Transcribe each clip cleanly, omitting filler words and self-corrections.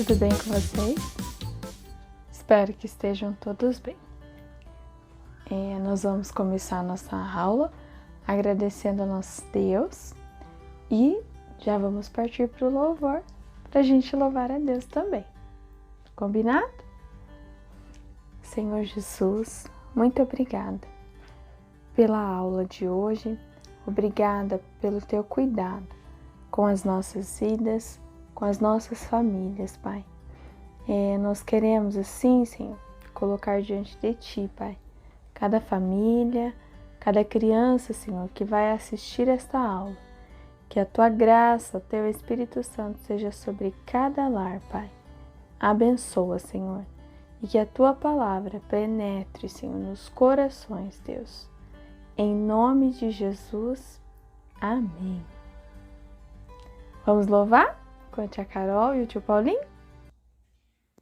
tudo bem com vocês? Espero que estejam todos bem. Nós vamos começar a nossa aula agradecendo a nosso Deus e já vamos partir para o louvor, para a gente louvar a Deus também. Combinado? Senhor Jesus, muito obrigada pela aula de hoje, obrigada pelo teu cuidado com as nossas vidas, com as nossas famílias, Pai. Nós queremos assim, Senhor, colocar diante de Ti, Pai, cada família, cada criança, Senhor, que vai assistir esta aula. Que a Tua graça, o Teu Espírito Santo seja sobre cada lar, Pai. Abençoa, Senhor, e que a Tua palavra penetre, Senhor, nos corações, Deus. Em nome de Jesus, amém. Vamos louvar com a tia Carol e o tio Paulinho?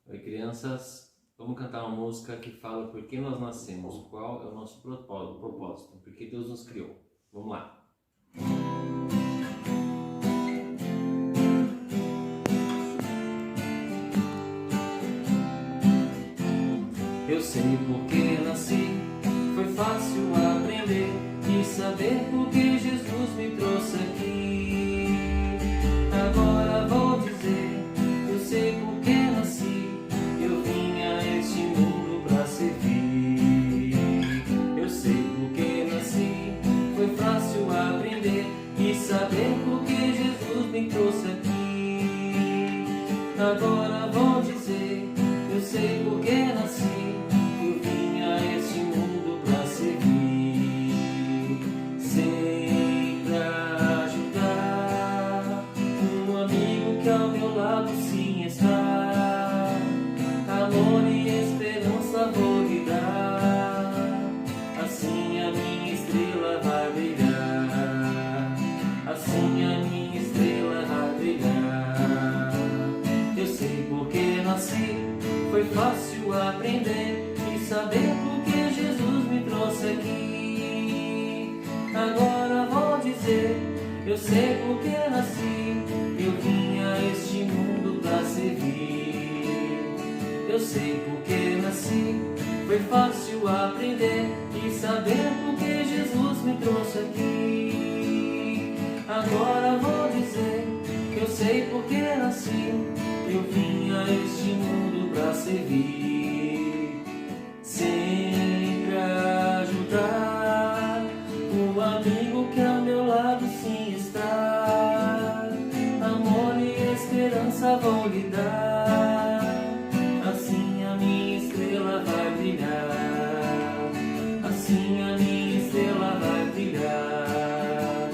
Oi, crianças. Vamos cantar uma música que fala por que nós nascemos, qual é o nosso propósito, por que Deus nos criou. Vamos lá. Eu sei por que nasci, foi fácil aprender e saber por que Jesus me trouxe aqui. Agora vou dizer, eu sei por que nasci, eu vim a este mundo pra servir. Eu sei por que nasci, foi fácil aprender e saber por que Jesus me trouxe aqui. Agora vou dizer, eu sei por que nasci, eu vim a este mundo pra servir. Sei pra ajudar um amigo que ao meu lado sim está. Amor e esperança vou lhe dar, assim a minha estrela vai brilhar, assim a minha estrela vai brilhar. Eu sei por que nasci, foi fácil aprender e saber por que Jesus me trouxe aqui. Agora vou dizer, eu sei por que nasci, eu vim a este mundo pra servir. Eu sei por que nasci, foi fácil aprender e saber por que Jesus me trouxe aqui. Agora vou dizer, eu sei por que nasci, eu vim a este mundo pra servir. Sempre ajudar o amigo que ao meu lado sim está. Amor e esperança vou lhe dar, assim a minha estrela vai brilhar, assim a minha estrela vai brilhar,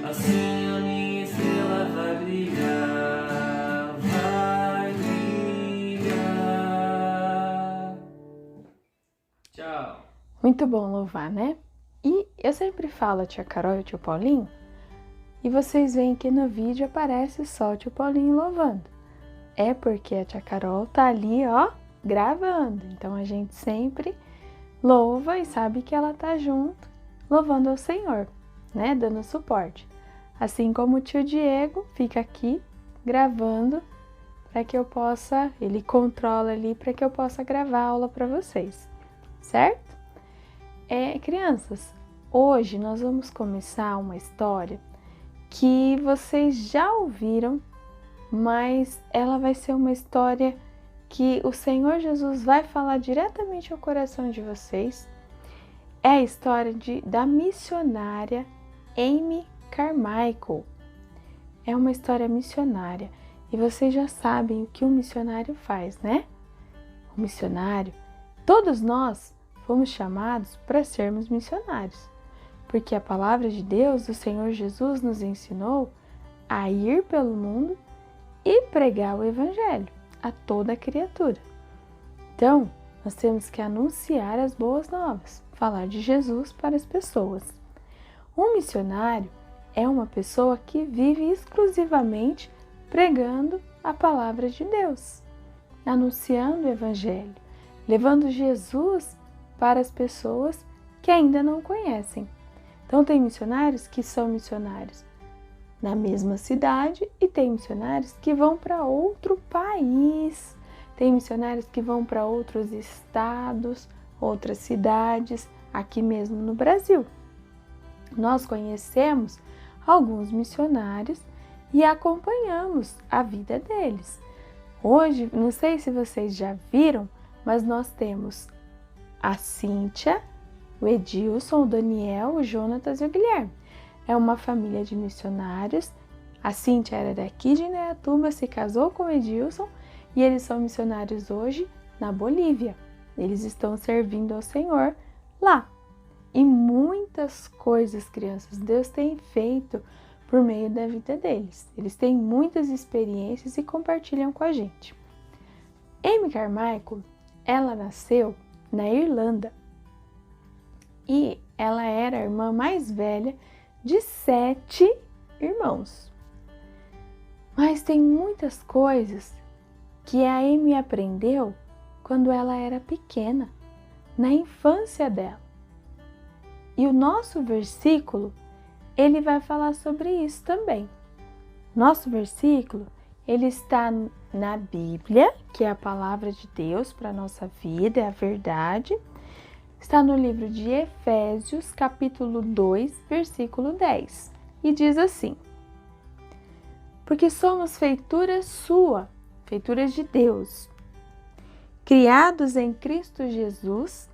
assim a minha estrela vai brilhar, vai brilhar. Tchau. Muito bom louvar, né? E eu sempre falo a tia Carol e o tio Paulinho, e vocês veem que no vídeo aparece só o tio Paulinho louvando. É porque a tia Carol tá ali, ó, gravando. Então a gente sempre louva e sabe que ela tá junto, louvando ao Senhor, né? Dando suporte. Assim como o tio Diego fica aqui gravando para que eu possa, ele controla ali para que eu possa gravar a aula para vocês, certo? Crianças, hoje nós vamos começar uma história que vocês já ouviram, mas ela vai ser uma história que o Senhor Jesus vai falar diretamente ao coração de vocês. É a história da missionária Amy Carmichael. É uma história missionária e vocês já sabem o que um missionário faz, né? O missionário, todos nós fomos chamados para sermos missionários, porque a palavra de Deus, o Senhor Jesus, nos ensinou a ir pelo mundo e pregar o Evangelho a toda criatura. Então, nós temos que anunciar as boas novas, falar de Jesus para as pessoas. Um missionário é uma pessoa que vive exclusivamente pregando a palavra de Deus, anunciando o Evangelho, levando Jesus para as pessoas que ainda não conhecem. Então, tem missionários que são missionários na mesma cidade e tem missionários que vão para outro país, tem missionários que vão para outros estados, outras cidades, aqui mesmo no Brasil. Nós conhecemos alguns missionários e acompanhamos a vida deles. Hoje, não sei se vocês já viram, mas nós temos a Cíntia, o Edilson, o Daniel, o Jonatas e o Guilherme. É uma família de missionários. A Cíntia era daqui de Indaiatuba, se casou com o Edilson e eles são missionários hoje na Bolívia. Eles estão servindo ao Senhor lá. E muitas coisas, crianças, Deus tem feito por meio da vida deles. Eles têm muitas experiências e compartilham com a gente. Amy Carmichael, ela nasceu na Irlanda e ela era a irmã mais velha de 7 irmãos. Mas tem muitas coisas que a Amy aprendeu quando ela era pequena, na infância dela. E o nosso versículo, ele vai falar sobre isso também. Nosso versículo, ele está na Bíblia, que é a palavra de Deus para a nossa vida, é a verdade. Está no livro de Efésios, capítulo 2, versículo 10. E diz assim: porque somos feitura sua, feituras de Deus, criados em Cristo Jesus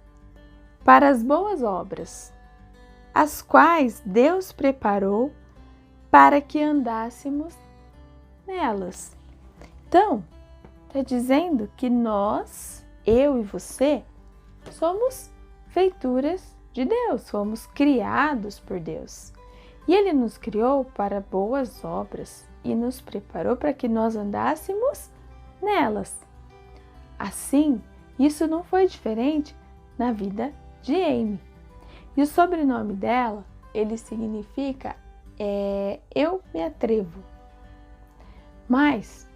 para as boas obras, as quais Deus preparou para que andássemos nelas. Então, está dizendo que nós, eu e você, somos feituras de Deus, fomos criados por Deus. E Ele nos criou para boas obras e nos preparou para que nós andássemos nelas. Assim, isso não foi diferente na vida de Amy. E o sobrenome dela, ele significa eu me atrevo. Mas,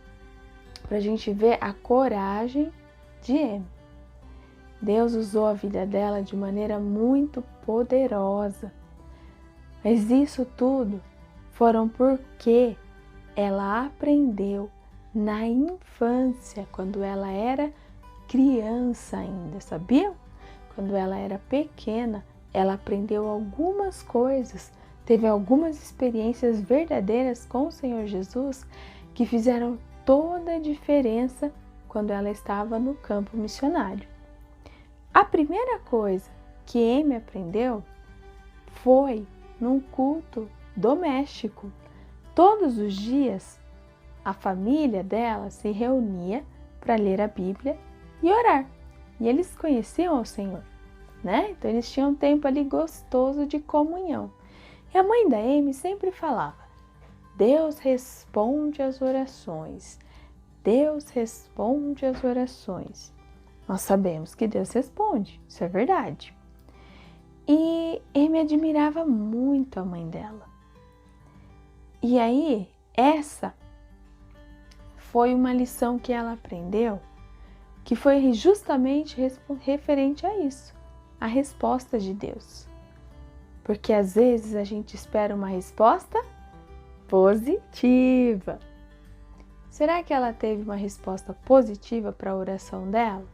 para a gente ver a coragem de Amy, Deus usou a vida dela de maneira muito poderosa. Mas isso tudo foram porque ela aprendeu na infância, quando ela era criança ainda, sabiam? Quando ela era pequena, ela aprendeu algumas coisas, teve algumas experiências verdadeiras com o Senhor Jesus que fizeram toda a diferença quando ela estava no campo missionário. A primeira coisa que Amy aprendeu foi num culto doméstico. Todos os dias, a família dela se reunia para ler a Bíblia e orar. E eles conheciam o Senhor, né? Então eles tinham um tempo ali gostoso de comunhão. E a mãe da Amy sempre falava: Deus responde às orações. Deus responde às orações. Nós sabemos que Deus responde, isso é verdade. E Amy admirava muito a mãe dela. E aí, essa foi uma lição que ela aprendeu, que foi justamente referente a isso, a resposta de Deus. Porque às vezes a gente espera uma resposta positiva. Será que ela teve uma resposta positiva para a oração dela?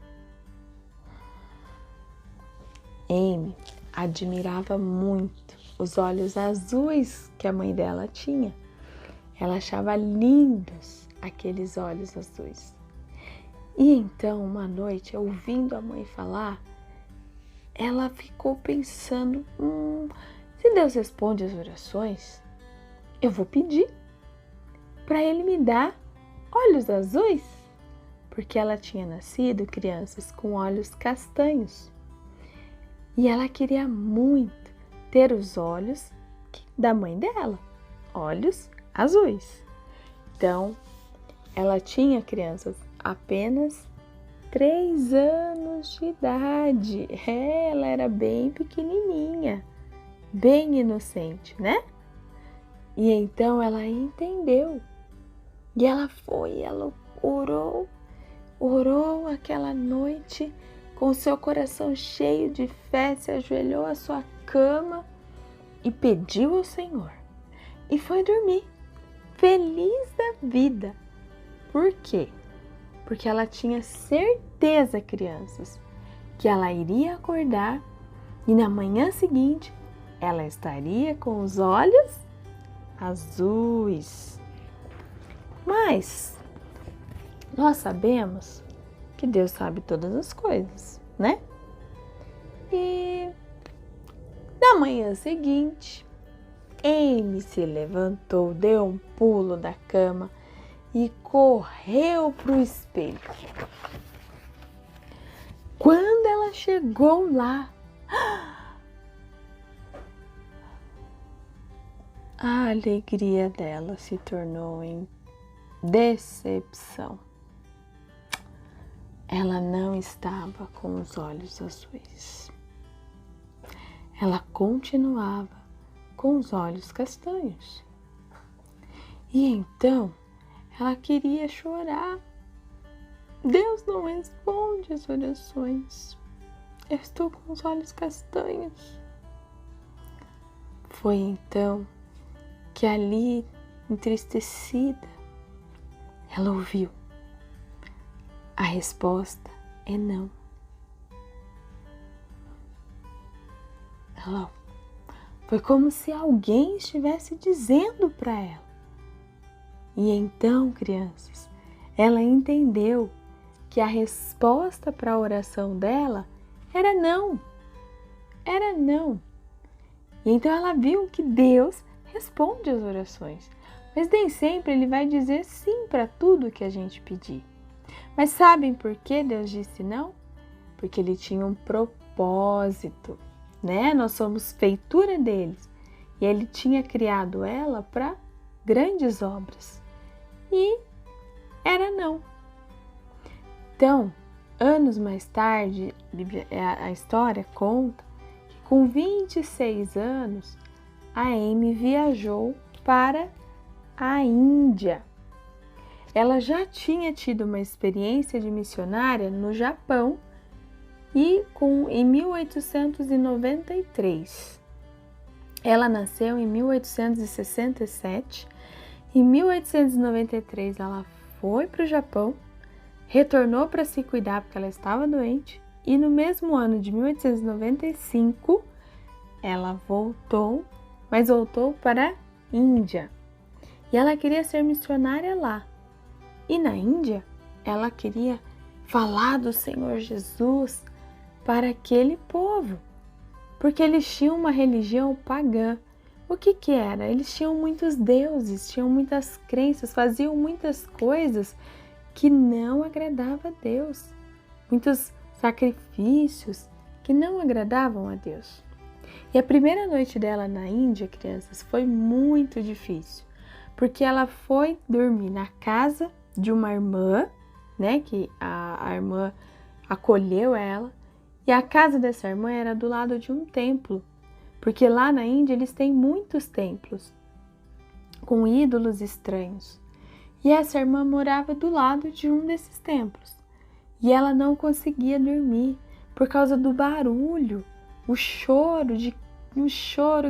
Amy admirava muito os olhos azuis que a mãe dela tinha. Ela achava lindos aqueles olhos azuis. E então, uma noite, ouvindo a mãe falar, ela ficou pensando, se Deus responde as orações, eu vou pedir para Ele me dar olhos azuis, porque ela tinha nascido, crianças, com olhos castanhos. E ela queria muito ter os olhos da mãe dela, olhos azuis. Então, ela tinha, crianças, apenas 3 anos de idade. Ela era bem pequenininha, bem inocente, né? E então ela entendeu. E ela foi, ela orou aquela noite com seu coração cheio de fé, se ajoelhou à sua cama e pediu ao Senhor. E foi dormir. feliz da vida. Por quê? Porque ela tinha certeza, crianças, que ela iria acordar e na manhã seguinte ela estaria com os olhos azuis. Mas nós sabemos que Deus sabe todas as coisas, né? E na manhã seguinte, Amy se levantou, deu um pulo da cama e correu para o espelho. Quando ela chegou lá, a alegria dela se tornou em decepção. Ela não estava com os olhos azuis. Ela continuava com os olhos castanhos. E então ela queria chorar. Deus não responde as orações. Eu estou com os olhos castanhos. Foi então que ali, entristecida, ela ouviu: a resposta é não. Foi como se alguém estivesse dizendo para ela. E então, crianças, ela entendeu que a resposta para a oração dela era não. Era não. E então ela viu que Deus responde às orações, mas nem sempre Ele vai dizer sim para tudo que a gente pedir. Mas sabem por que Deus disse não? Porque Ele tinha um propósito, né? Nós somos feitura deles e Ele tinha criado ela para grandes obras. E era não. Então, anos mais tarde, a história conta que com 26 anos, a Amy viajou para a Índia. Ela já tinha tido uma experiência de missionária no Japão e em 1893. Ela nasceu em 1867. Em 1893 ela foi para o Japão, retornou para se cuidar porque ela estava doente e no mesmo ano de 1895 ela voltou, mas voltou para a Índia. E ela queria ser missionária lá. E na Índia, ela queria falar do Senhor Jesus para aquele povo, porque eles tinham uma religião pagã. O que era? Eles tinham muitos deuses, tinham muitas crenças, faziam muitas coisas que não agradavam a Deus, muitos sacrifícios que não agradavam a Deus. E a primeira noite dela na Índia, crianças, foi muito difícil, porque ela foi dormir na casa de uma irmã, né, que a irmã acolheu ela, e a casa dessa irmã era do lado de um templo, porque lá na Índia eles têm muitos templos com ídolos estranhos. E essa irmã morava do lado de um desses templos. E ela não conseguia dormir por causa do barulho, o choro,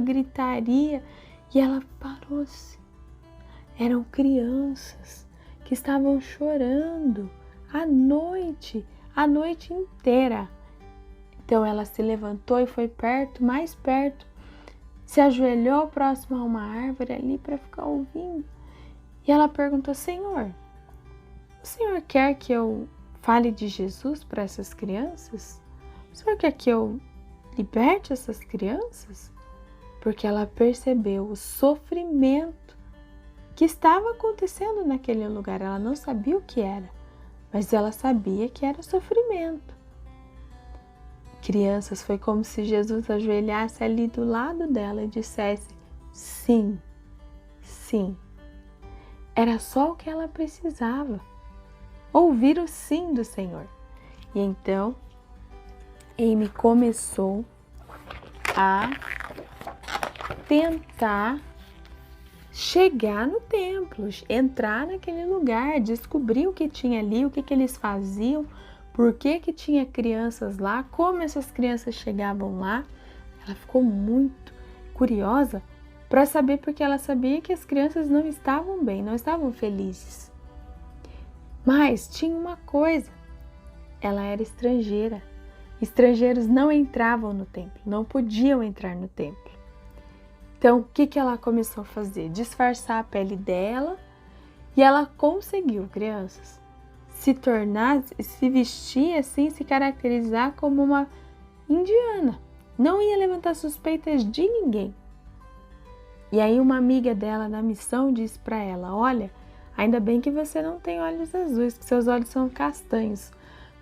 gritaria. E ela parou-se. Eram crianças que estavam chorando a noite inteira. Então ela se levantou e foi mais perto, se ajoelhou próximo a uma árvore ali para ficar ouvindo. E ela perguntou: Senhor, o Senhor quer que eu fale de Jesus para essas crianças? O Senhor quer que eu liberte essas crianças? Porque ela percebeu o sofrimento que estava acontecendo naquele lugar. Ela não sabia o que era, mas ela sabia que era sofrimento. Crianças, foi como se Jesus ajoelhasse ali do lado dela e dissesse: sim, sim. Era só o que ela precisava, ouvir o sim do Senhor. E então, Amy começou a tentar chegar no templo, entrar naquele lugar, descobrir o que tinha ali, o que eles faziam, por que tinha crianças lá, como essas crianças chegavam lá. Ela ficou muito curiosa para saber, porque ela sabia que as crianças não estavam bem, não estavam felizes. Mas tinha uma coisa, ela era estrangeira. Estrangeiros não entravam no templo, não podiam entrar no templo. Então, o que ela começou a fazer? Disfarçar a pele dela, e ela conseguiu, crianças, se vestir assim, se caracterizar como uma indiana. Não ia levantar suspeitas de ninguém. E aí uma amiga dela na missão disse para ela: olha, ainda bem que você não tem olhos azuis, que seus olhos são castanhos.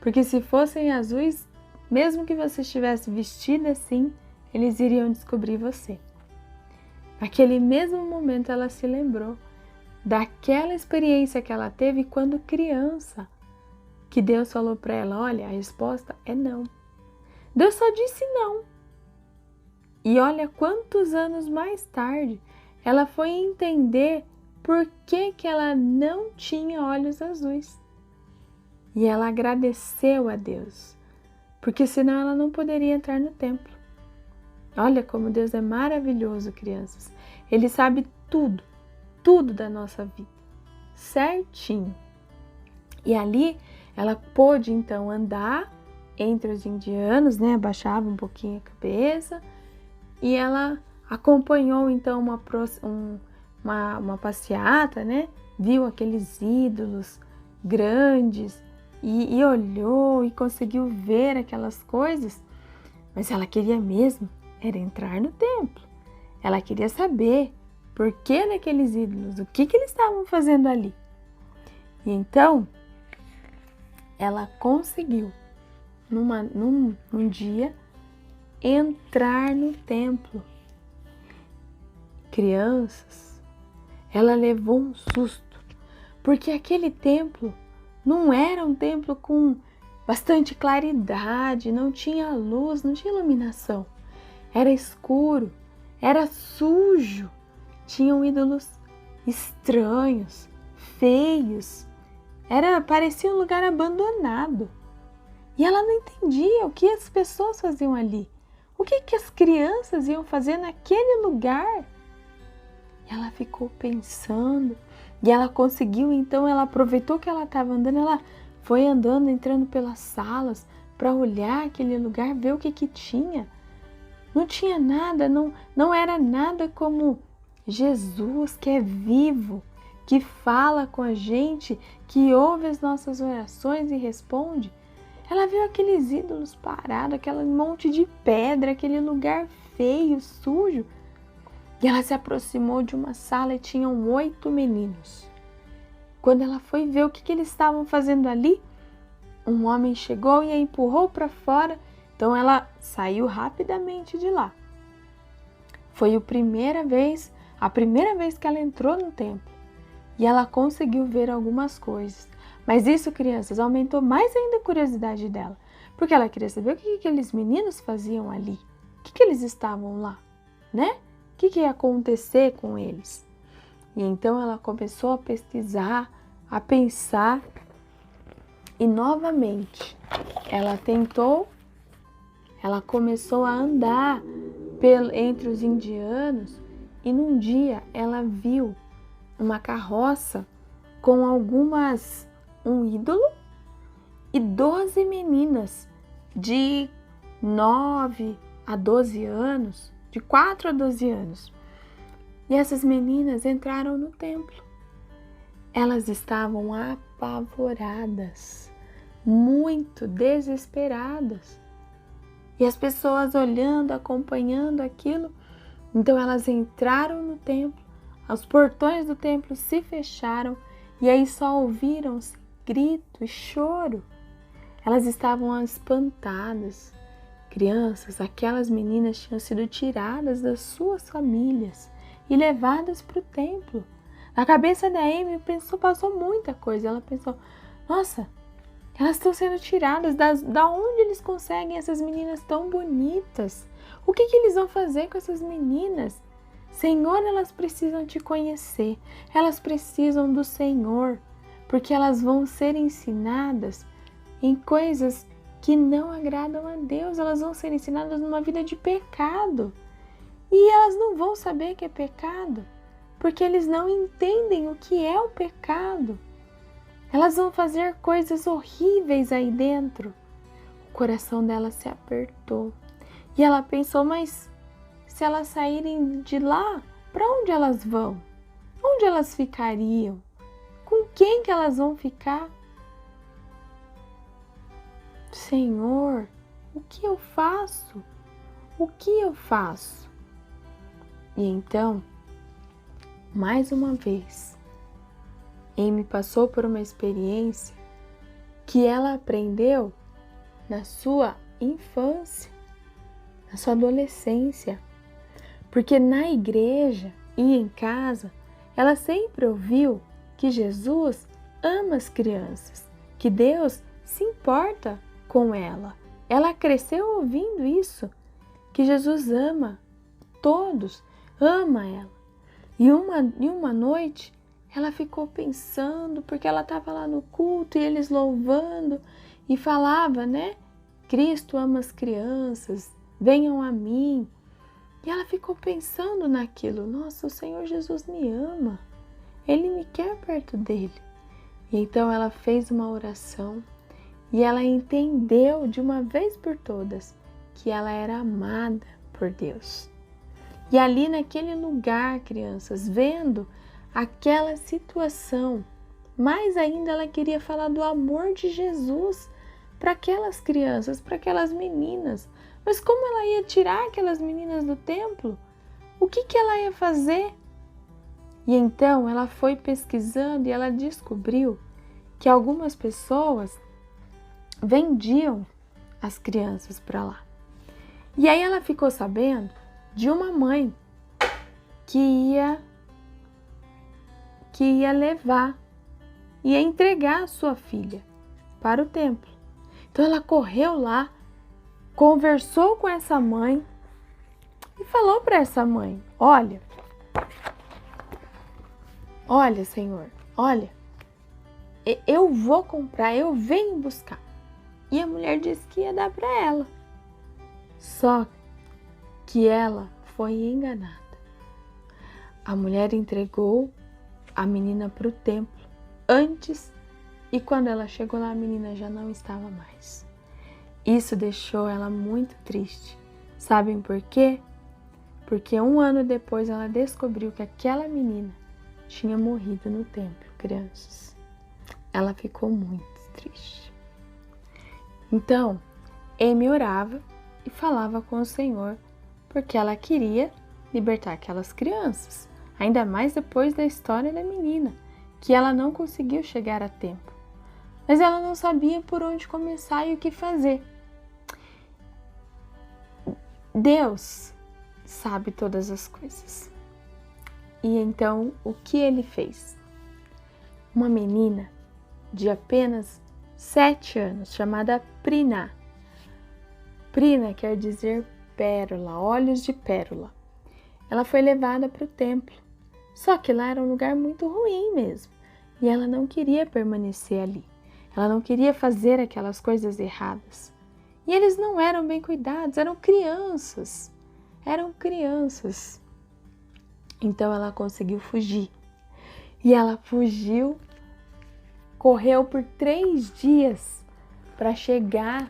Porque se fossem azuis, mesmo que você estivesse vestida assim, eles iriam descobrir você. Naquele mesmo momento ela se lembrou daquela experiência que ela teve quando criança, que Deus falou para ela: olha, a resposta é não. Deus só disse não. E olha quantos anos mais tarde ela foi entender por que ela não tinha olhos azuis. E ela agradeceu a Deus, porque senão ela não poderia entrar no templo. Olha como Deus é maravilhoso, crianças. Ele sabe tudo, tudo da nossa vida, certinho. E ali ela pôde então andar entre os indianos, né? Abaixava um pouquinho a cabeça, e ela acompanhou então uma passeata, né? Viu aqueles ídolos grandes e olhou e conseguiu ver aquelas coisas, mas ela queria mesmo era entrar no templo. Ela queria saber por que daqueles ídolos, o que eles estavam fazendo ali. E então ela conseguiu num dia entrar no templo. Crianças, ela levou um susto, porque aquele templo não era um templo com bastante claridade, não tinha luz, não tinha iluminação. Era escuro, era sujo, tinham ídolos estranhos, feios. Parecia um lugar abandonado. E ela não entendia o que as pessoas faziam ali. O que as crianças iam fazer naquele lugar? E ela ficou pensando. E ela conseguiu, então, ela aproveitou que ela estava andando. Ela foi andando, entrando pelas salas para olhar aquele lugar, ver o que tinha. Não tinha nada, não era nada como Jesus, que é vivo, que fala com a gente, que ouve as nossas orações e responde. Ela viu aqueles ídolos parados, aquele monte de pedra, aquele lugar feio, sujo. E ela se aproximou de uma sala e tinham 8 meninos. Quando ela foi ver o que eles estavam fazendo ali, um homem chegou e a empurrou para fora. Então ela saiu rapidamente de lá. Foi a primeira vez que ela entrou no templo. E ela conseguiu ver algumas coisas. Mas isso, crianças, aumentou mais ainda a curiosidade dela. Porque ela queria saber o que aqueles meninos faziam ali. O que eles estavam lá, né? O que ia acontecer com eles? E então ela começou a pesquisar, a pensar. E novamente, ela começou a andar entre os indianos. E num dia ela viu uma carroça com um ídolo e 12 meninas de 9 a 12 anos, de 4 a 12 anos. E essas meninas entraram no templo. Elas estavam apavoradas, muito desesperadas. E as pessoas olhando, acompanhando aquilo. Então elas entraram no templo, os portões do templo se fecharam e aí só ouviram-se grito e choro. Elas estavam espantadas. Crianças, aquelas meninas tinham sido tiradas das suas famílias e levadas para o templo. Na cabeça da Amy passou muita coisa. Ela pensou: nossa, elas estão sendo tiradas. Da onde eles conseguem essas meninas tão bonitas? O que eles vão fazer com essas meninas? Senhor, elas precisam te conhecer. Elas precisam do Senhor, porque elas vão ser ensinadas em coisas que não agradam a Deus. Elas vão ser ensinadas numa vida de pecado. E elas não vão saber que é pecado, porque eles não entendem o que é o pecado. Elas vão fazer coisas horríveis aí dentro. O coração dela se apertou. E ela pensou, mas se elas saírem de lá, para onde elas vão? Onde elas ficariam? Com quem que elas vão ficar? Senhor, o que eu faço? O que eu faço? E então, mais uma vez, Amy passou por uma experiência que ela aprendeu na sua infância, na sua adolescência. Porque na igreja e em casa, ela sempre ouviu que Jesus ama as crianças, que Deus se importa com ela. Ela cresceu ouvindo isso, que Jesus ama todos, ama ela. E uma noite, ela ficou pensando, porque ela estava lá no culto e eles louvando e falava, né? Cristo ama as crianças, venham a mim. E ela ficou pensando naquilo. Nossa, o Senhor Jesus me ama. Ele me quer perto dele. E então ela fez uma oração e ela entendeu de uma vez por todas que ela era amada por Deus. E ali naquele lugar, crianças, vendo aquela situação, mais ainda ela queria falar do amor de Jesus para aquelas crianças, para aquelas meninas. Mas como ela ia tirar aquelas meninas do templo? O que ela ia fazer? E então ela foi pesquisando e ela descobriu que algumas pessoas vendiam as crianças para lá. E aí ela ficou sabendo de uma mãe que ia levar, ia entregar a sua filha para o templo. Então ela correu lá, conversou com essa mãe e falou para essa mãe, olha Senhor, olha, eu vou comprar, eu venho buscar. E a mulher disse que ia dar para ela. Só que ela foi enganada. A mulher entregou a menina para o templo antes e quando ela chegou lá a menina já não estava mais. Isso deixou ela muito triste. Sabem por quê? Porque 1 ano depois ela descobriu que aquela menina tinha morrido no templo, crianças. Ela ficou muito triste. Então, Amy orava e falava com o Senhor porque ela queria libertar aquelas crianças, ainda mais depois da história da menina, que ela não conseguiu chegar a tempo. Mas ela não sabia por onde começar e o que fazer. Deus sabe todas as coisas. E então, o que ele fez? Uma menina de apenas 7 anos, chamada Prina. Prina quer dizer pérola, olhos de pérola. Ela foi levada para o templo. Só que lá era um lugar muito ruim mesmo. E ela não queria permanecer ali. Ela não queria fazer aquelas coisas erradas. E eles não eram bem cuidados, eram crianças. Eram crianças. Então ela conseguiu fugir. E ela fugiu, correu por 3 dias para chegar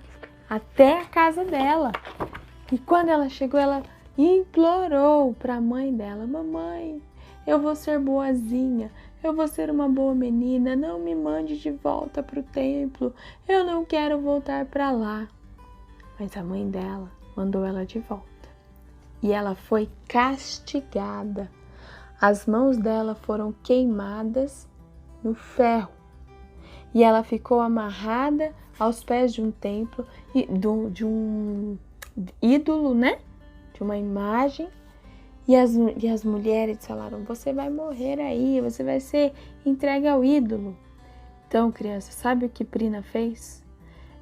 até a casa dela. E quando ela chegou, ela implorou para a mãe dela: mamãe, eu vou ser boazinha, eu vou ser uma boa menina, não me mande de volta para o templo, eu não quero voltar para lá. Mas a mãe dela mandou ela de volta. E ela foi castigada. As mãos dela foram queimadas no ferro. E ela ficou amarrada aos pés de um templo, de um ídolo, né? De uma imagem. E as mulheres falaram: você vai morrer aí, você vai ser entregue ao ídolo. Então, criança, sabe o que Prina fez?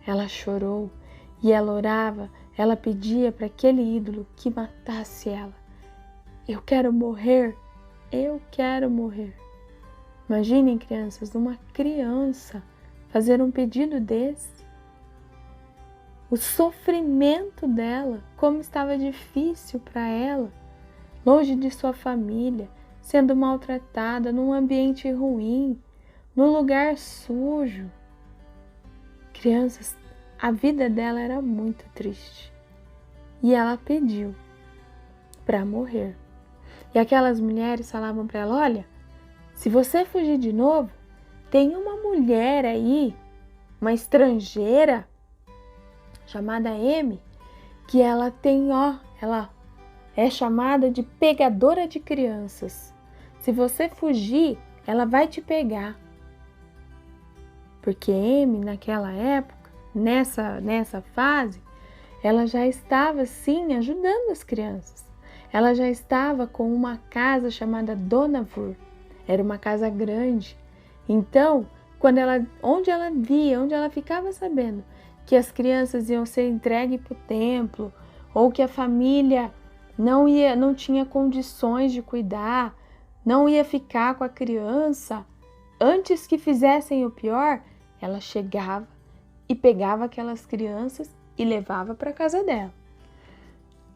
Ela chorou e ela orava, ela pedia para aquele ídolo que matasse ela. Eu quero morrer, eu quero morrer. Imaginem, crianças, uma criança fazer um pedido desse. O sofrimento dela, como estava difícil para ela. longe de sua família, sendo maltratada, num ambiente ruim, num lugar sujo. Crianças, a vida dela era muito triste. E ela pediu para morrer. E aquelas mulheres falavam para ela: olha, se você fugir de novo, tem uma mulher aí, uma estrangeira, chamada Amy, que ela tem, ela é chamada de pegadora de crianças. Se você fugir, ela vai te pegar. Porque Amy, naquela época, nessa fase, ela já estava, sim, ajudando as crianças. Ela já estava com uma casa chamada Donavur. Era uma casa grande. Então, onde ela ficava sabendo que as crianças iam ser entregues para o templo, ou que a família não tinha condições de cuidar, não ia ficar com a criança, antes que fizessem o pior, ela chegava e pegava aquelas crianças e levava para a casa dela.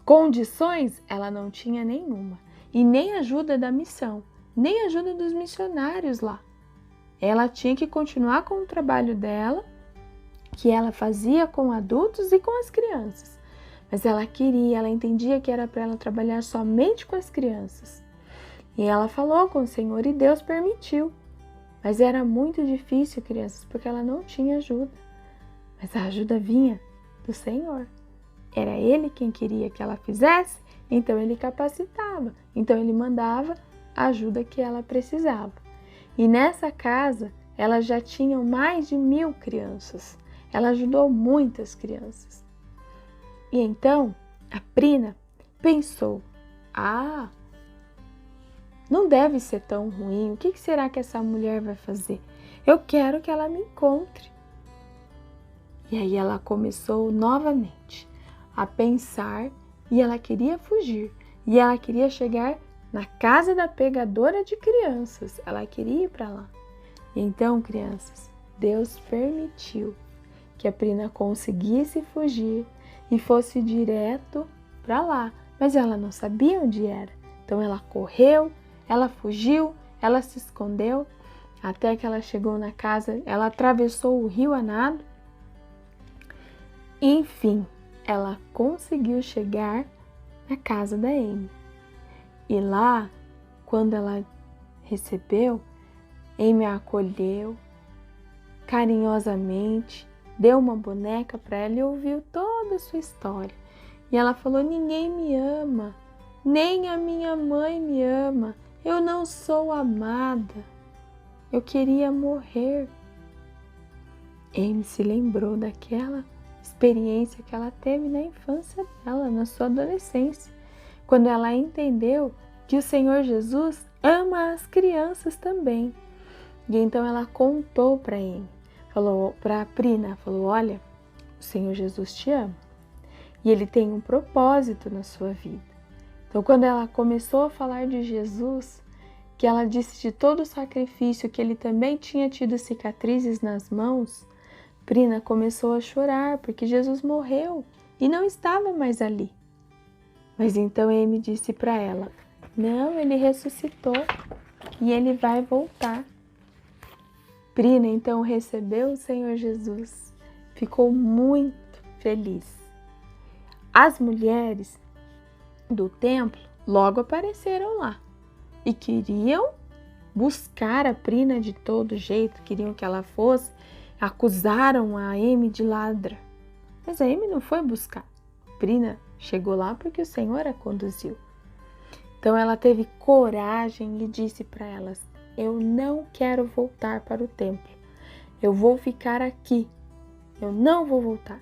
Condições ela não tinha nenhuma, e nem ajuda da missão, nem ajuda dos missionários lá. Ela tinha que continuar com o trabalho dela, que ela fazia com adultos e com as crianças. Mas ela entendia que era para ela trabalhar somente com as crianças. E ela falou com o Senhor e Deus permitiu. Mas era muito difícil, crianças, porque ela não tinha ajuda. Mas a ajuda vinha do Senhor. Era Ele quem queria que ela fizesse, então Ele capacitava. Então Ele mandava a ajuda que ela precisava. E nessa casa, ela já tinha mais de 1000 crianças. Ela ajudou muitas crianças. E então, a Prina pensou: não deve ser tão ruim. O que será que essa mulher vai fazer? Eu quero que ela me encontre. E aí ela começou novamente a pensar, e ela queria fugir. E ela queria chegar na casa da pegadora de crianças. Ela queria ir para lá. E então, crianças, Deus permitiu que a Prina conseguisse fugir e fosse direto para lá. Mas ela não sabia onde era. Então ela correu, ela fugiu, ela se escondeu, até que ela chegou na casa, ela atravessou o rio a nado. Enfim, ela conseguiu chegar na casa da Amy. E lá, quando ela recebeu, Amy a acolheu carinhosamente, deu uma boneca para ela e ouviu toda a sua história. E ela falou: ninguém me ama, nem a minha mãe me ama, eu não sou amada, eu queria morrer. Amy se lembrou daquela experiência que ela teve na infância dela, na sua adolescência, quando ela entendeu que o Senhor Jesus ama as crianças também. E então ela contou para Amy, falou para a Prina, falou: olha, o Senhor Jesus te ama e Ele tem um propósito na sua vida. Então quando ela começou a falar de Jesus, que ela disse de todo o sacrifício, que Ele também tinha tido cicatrizes nas mãos, Prina começou a chorar, porque Jesus morreu e não estava mais ali. Mas então Amy disse para ela: não, Ele ressuscitou e Ele vai voltar. Prina então recebeu o Senhor Jesus, ficou muito feliz. As mulheres do templo logo apareceram lá e queriam buscar a Prina de todo jeito, queriam que ela fosse, acusaram a Amy de ladra. Mas a Amy não foi buscar. Prina chegou lá porque o Senhor a conduziu. Então ela teve coragem e disse para elas: eu não quero voltar para o templo. Eu vou ficar aqui. Eu não vou voltar.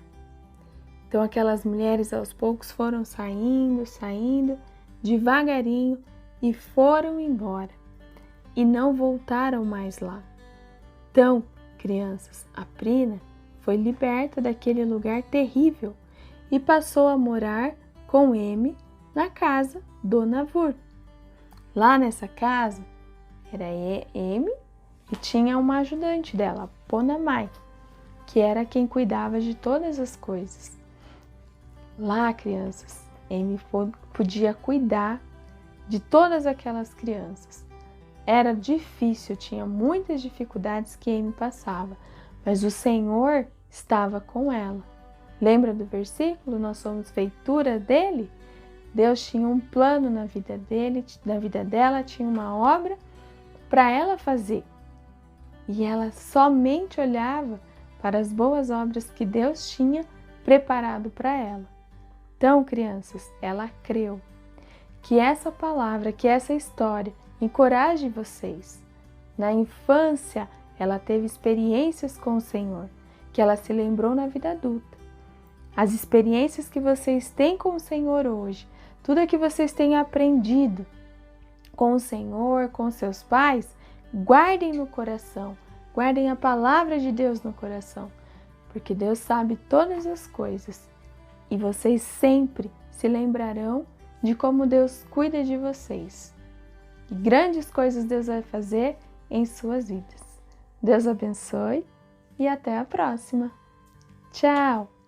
Então aquelas mulheres aos poucos foram saindo, devagarinho, e foram embora. E não voltaram mais lá. Então, crianças, a Prina foi liberta daquele lugar terrível e passou a morar com Amy na casa Donavur. Lá nessa casa era Amy e tinha uma ajudante dela, Ponamai, que era quem cuidava de todas as coisas. Lá, crianças, Amy podia cuidar de todas aquelas crianças. Era difícil, tinha muitas dificuldades que Amy passava, mas o Senhor estava com ela. Lembra do versículo? Nós somos feitura dele? Deus tinha um plano na vida dele, na vida dela, tinha uma obra para ela fazer. E ela somente olhava para as boas obras que Deus tinha preparado para ela. Então, crianças, ela creu. Que essa palavra, que essa história encoraje vocês. Na infância, ela teve experiências com o Senhor, que ela se lembrou na vida adulta. As experiências que vocês têm com o Senhor hoje, tudo que vocês têm aprendido com o Senhor, com seus pais, guardem no coração, guardem a palavra de Deus no coração, porque Deus sabe todas as coisas e vocês sempre se lembrarão de como Deus cuida de vocês. E grandes coisas Deus vai fazer em suas vidas. Deus abençoe e até a próxima. Tchau!